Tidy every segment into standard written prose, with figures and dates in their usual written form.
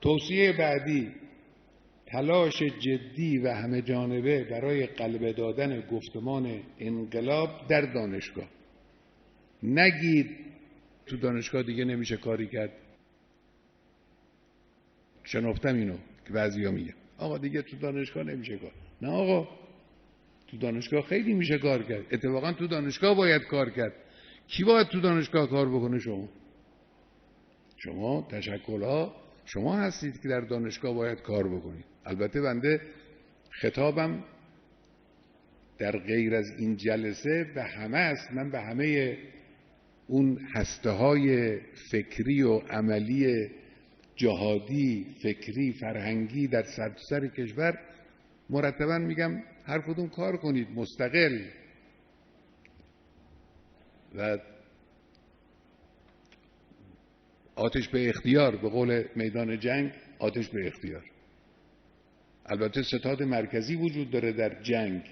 توصیه بعدی، تلاش جدی و همه جانبه برای غلبه دادن گفتمان انقلاب در دانشگاه. نگید تو دانشگاه دیگه نمیشه کاری کرد. شنفتم اینو که بعضیا میگن آقا دیگه تو دانشگاه نمیشه کار. نه آقا، تو دانشگاه خیلی میشه کار کرد. اتفاقا تو دانشگاه باید کار کرد. کی باید تو دانشگاه کار بکنه؟ شما تشکل‌ها شما هستید که در دانشگاه باید کار بکنید. البته بنده خطابم در غیر از این جلسه به همه است. من به همه اون هسته‌های فکری و عملی جهادی، فکری، فرهنگی در سرتاسر کشور مرتباً میگم هر کدوم کار کنید مستقل و آتش به اختیار، به قول میدان جنگ آتش به اختیار. البته ستاد مرکزی وجود داره در جنگ،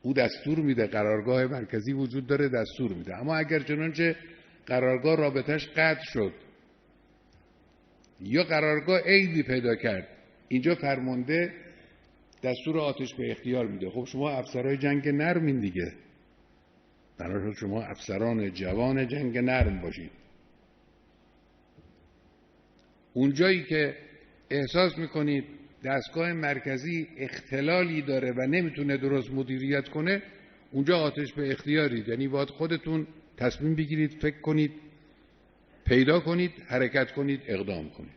او دستور میده، قرارگاه مرکزی وجود داره دستور میده. اما اگر چنانچه قرارگاه رابطش قطع شد یا قرارگاه عیبی پیدا کرد، اینجا فرمانده دستور آتش به اختیار میده. خب شما افسرهای جنگ نرمین دیگه، قرار شد شما افسران جوان جنگ نرم باشید. اونجایی که احساس میکنید دستگاه مرکزی اختلالی داره و نمیتونه درست مدیریت کنه، اونجا آتش به اختیارید. یعنی باید خودتون تصمیم بگیرید، فکر کنید، پیدا کنید، حرکت کنید، اقدام کنید.